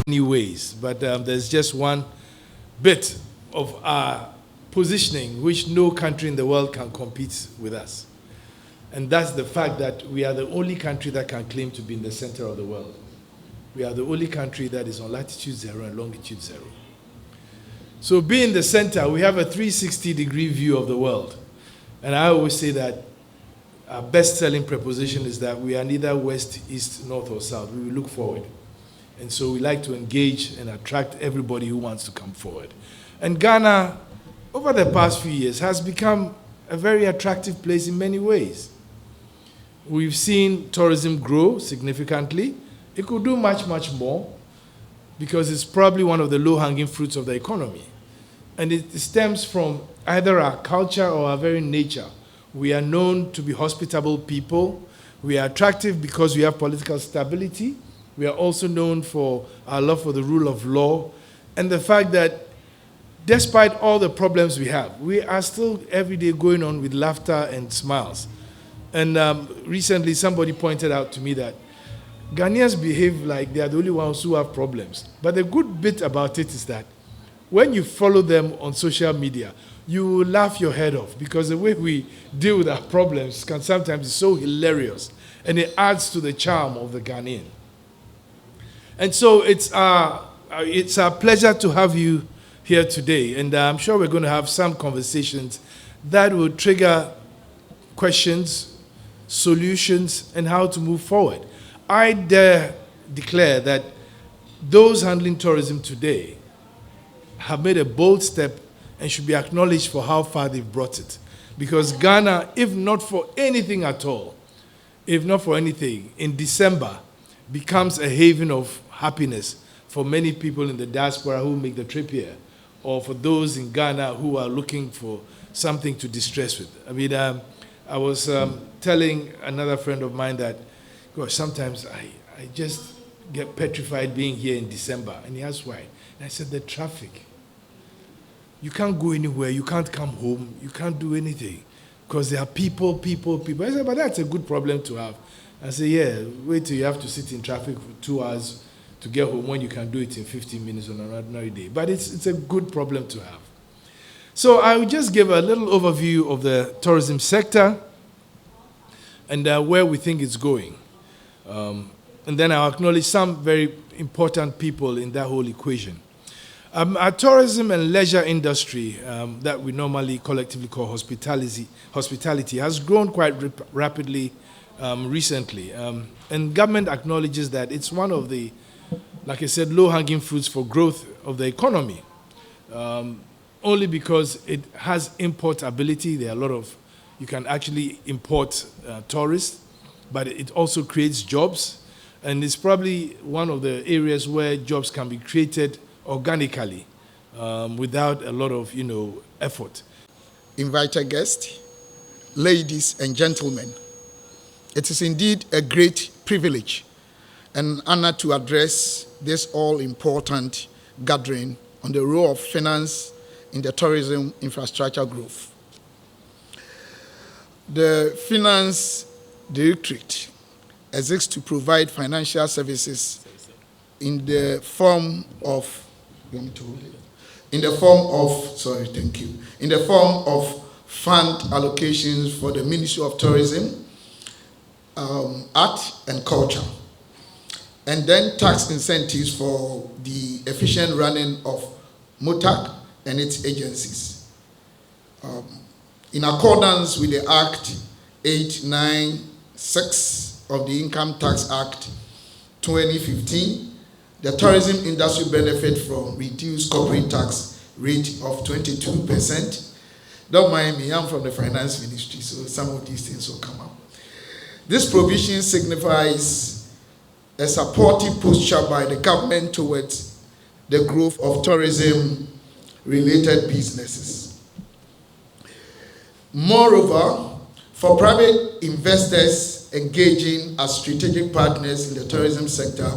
many ways, but there's just one bit of our positioning which no country in the world can compete with us. And that's the fact that we are the only country that can claim to be in the center of the world. We are the only country that is on latitude 0 and longitude 0. So being the center, we have a 360-degree view of the world. And I always say that our best-selling preposition is that we are neither west, east, north, or south. We will look forward. And so we like to engage and attract everybody who wants to come forward. And Ghana, over the past few years, has become a very attractive place in many ways. We've seen tourism grow significantly. It could do much, much more because it's probably one of the low-hanging fruits of the economy. And it stems from either our culture or our very nature. We are known to be hospitable people. We are attractive because we have political stability. We are also known for our love for the rule of law and the fact that despite all the problems we have, we are still every day going on with laughter and smiles. And recently somebody pointed out to me that Ghanaians behave like they are the only ones who have problems. But the good bit about it is that when you follow them on social media, you will laugh your head off because the way we deal with our problems can sometimes be so hilarious and it adds to the charm of the Ghanaian. And so it's a pleasure to have you here today, and I'm sure we're going to have some conversations that will trigger questions, solutions, and how to move forward. I dare declare that those handling tourism today have made a bold step and should be acknowledged for how far they've brought it. Because Ghana, if not for anything at all, if not for anything, in December becomes a haven of happiness for many people in the diaspora who make the trip here, or for those in Ghana who are looking for something to distress with. I mean, I was telling another friend of mine that, gosh, sometimes I just get petrified being here in December. And he asked why. And I said, the traffic. You can't go anywhere. You can't come home. You can't do anything because there are people. I said, but that's a good problem to have. I said, yeah, wait till you have to sit in traffic for 2 hours to get home when you can do it in 15 minutes on an ordinary day. But it's a good problem to have. So I will just give a little overview of the tourism sector and where we think it's going. And then I'll acknowledge some very important people in that whole equation. Our tourism and leisure industry that we normally collectively call hospitality has grown quite rapidly recently. And government acknowledges that it's one of the, like I said, low-hanging fruits for growth of the economy. Only because it has import ability. There are a lot of, you can actually import tourists, but it also creates jobs. And it's probably one of the areas where jobs can be created organically without a lot of, effort. Invited guests, ladies and gentlemen, it is indeed a great privilege and honor to address this all-important gathering on the role of finance in the tourism infrastructure growth. The Finance Directorate exists to provide financial services in the form of fund allocations for the Ministry of Tourism, Art and Culture, and then tax incentives for the efficient running of MOTAC and its agencies. In accordance with the Act 896 of the Income Tax Act 2015, the tourism industry benefits from reduced corporate tax rate of 22%. Don't mind me, I'm from the Finance Ministry, so some of these things will come up. This provision signifies a supportive posture by the government towards the growth of tourism-related businesses. Moreover, for private investors engaging as strategic partners in the tourism sector,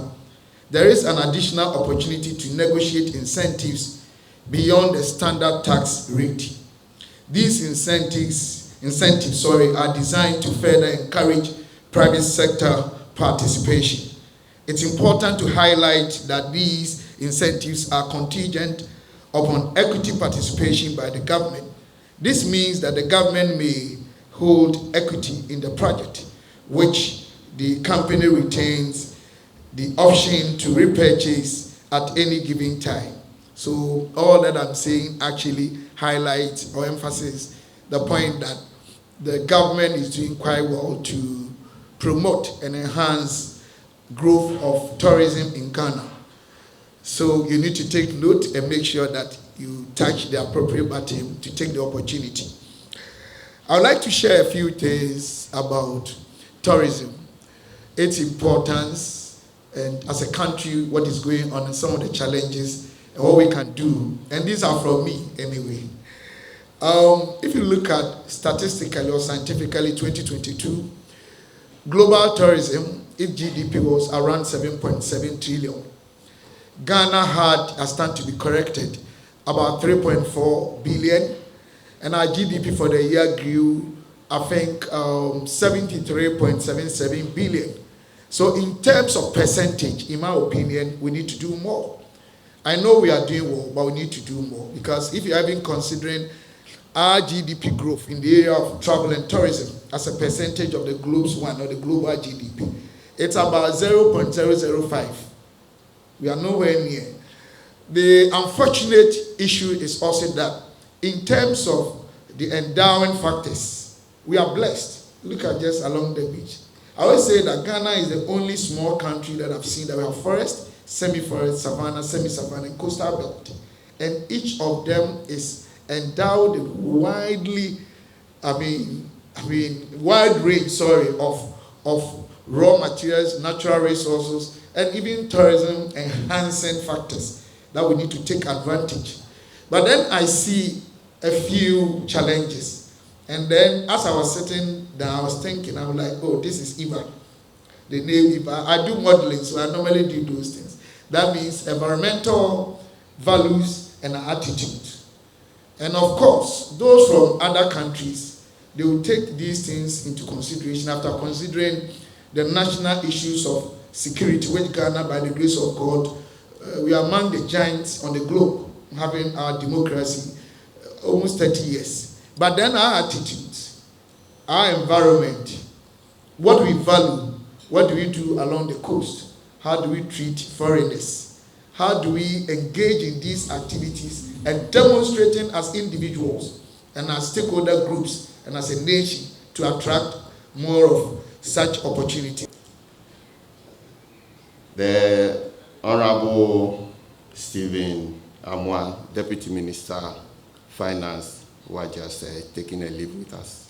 there is an additional opportunity to negotiate incentives beyond the standard tax rate. These incentives are designed to further encourage private sector participation It's important to highlight that these incentives are contingent upon equity participation by the government. This means that the government may hold equity in the project, which the company retains the option to repurchase at any given time. So all that I'm saying actually highlights or emphasizes the point that the government is doing quite well to promote and enhance growth of tourism in Ghana. So you need to take note and make sure that you touch the appropriate button to take the opportunity. I would like to share a few things about tourism, its importance, and as a country, what is going on and some of the challenges and what we can do. And these are from me anyway. If you look at statistically or scientifically 2022, global tourism, its GDP was around 7.7 trillion. Ghana had, a stand to be corrected, about 3.4 billion, and our GDP for the year grew, I think, 73.77 billion. So in terms of percentage, in my opinion, we need to do more. I know we are doing well, but we need to do more, because if you have been considering our GDP growth in the area of travel and tourism as a percentage of the globe's one or the global GDP, it's about 0.005. We are nowhere near. The unfortunate issue is also that in terms of the endowing factors, we are blessed. Look at just along the beach. I always say that Ghana is the only small country that I've seen that we have forest, semi-forest, savanna, semi-savanna, and coastal belt. And each of them is endowed with wide range, of raw materials, natural resources, and even tourism enhancing factors that we need to take advantage. But then I see a few challenges. And then as I was sitting down, I was thinking, I was like, oh, this is IVA. The name IVA. I do modeling, so I normally do those things. That means environmental values and attitude. And of course, those from other countries, they will take these things into consideration after considering the national issues of security, which Ghana, by the grace of God, we are among the giants on the globe, having our democracy almost 30 years. But then our attitudes, our environment, what we value, what do we do along the coast? How do we treat foreigners? How do we engage in these activities and demonstrating as individuals and as stakeholder groups and as a nation to attract more of such opportunity? The Honorable Stephen Amwa, Deputy Minister, Finance, was just taking a leave with us.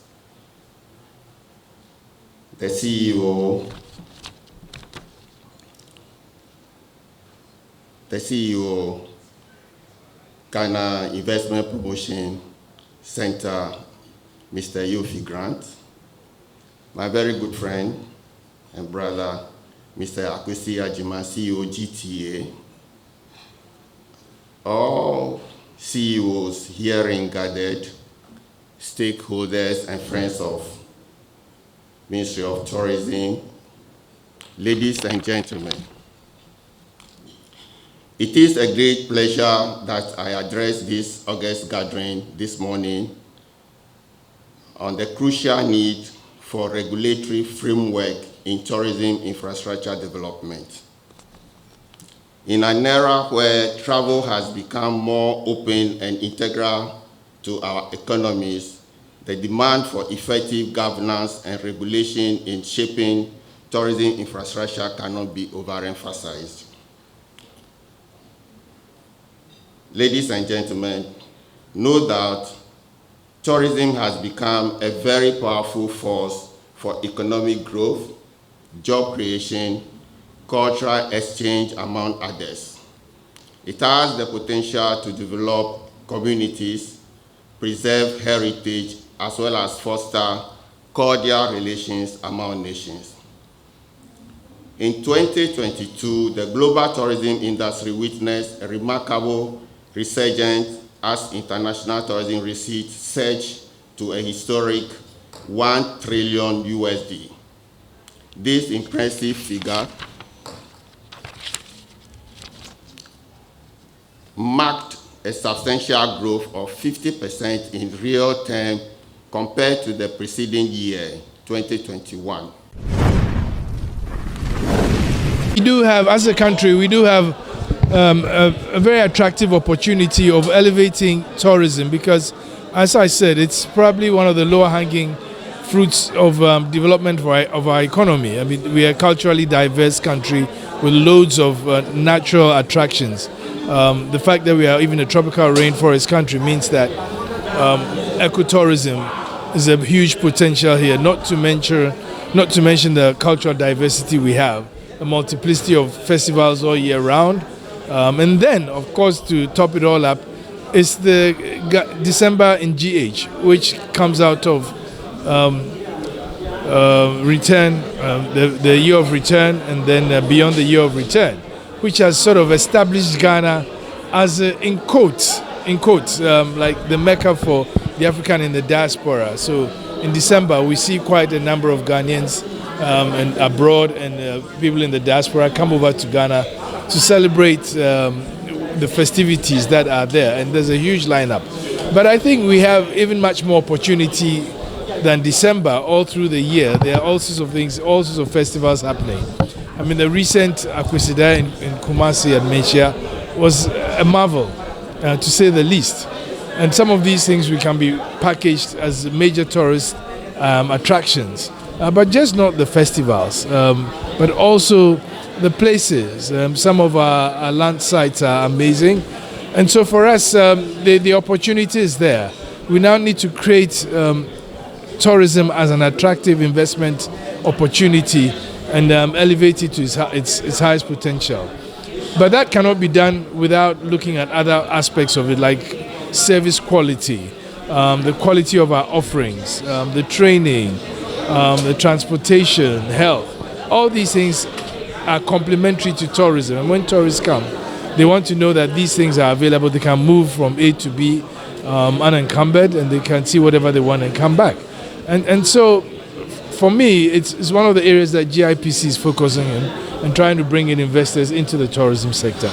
The CEO, Ghana Investment Promotion Center, Mr. Yofi Grant, my very good friend and brother, Mr. Akwesi Ajima, CEO GTA, all CEOs herein gathered, stakeholders and friends of Ministry of Tourism, ladies and gentlemen. It is a great pleasure that I address this August gathering this morning on the crucial need for regulatory framework in tourism infrastructure development. In an era where travel has become more open and integral to our economies, the demand for effective governance and regulation in shaping tourism infrastructure cannot be overemphasized. Ladies and gentlemen, no doubt, tourism has become a very powerful force for economic growth, job creation, cultural exchange, among others. It has the potential to develop communities, preserve heritage, as well as foster cordial relations among nations. In 2022, the global tourism industry witnessed a remarkable resurgence as international tourism receipts surged to a historic $1 trillion USD. This impressive figure marked a substantial growth of 50% in real terms compared to the preceding year, 2021. We do have, as a country, we do have a very attractive opportunity of elevating tourism because, as I said, it's probably one of the lower hanging fruits of development of our economy. I mean, we are a culturally diverse country with loads of natural attractions. The fact that we are even a tropical rainforest country means that ecotourism is a huge potential here, not to mention the cultural diversity we have, a multiplicity of festivals all year round. And then, of course, to top it all up, is the December in GH, which comes out of return, the year of return, and then beyond the year of return, which has sort of established Ghana as, in quotes, like the Mecca for the African in the diaspora. So in December, we see quite a number of Ghanaians and abroad and people in the diaspora come over to Ghana to celebrate the festivities that are there, and there's a huge lineup. But I think we have even much more opportunity than December all through the year. There are all sorts of things, all sorts of festivals happening. I mean, the recent Akwesida in Kumasi at Mechia was a marvel, to say the least. And some of these things we can be packaged as major tourist attractions, but just not the festivals, but also the places. Some of our land sites are amazing. And so for us, the opportunity is there. We now need to create tourism as an attractive investment opportunity and elevate it to its highest potential. But that cannot be done without looking at other aspects of it, like service quality, the quality of our offerings, the training, the transportation, health. All these things are complementary to tourism. And when tourists come, they want to know that these things are available. They can move from A to B unencumbered, and they can see whatever they want and come back. And so, for me, it's one of the areas that GIPC is focusing on and trying to bring in investors into the tourism sector.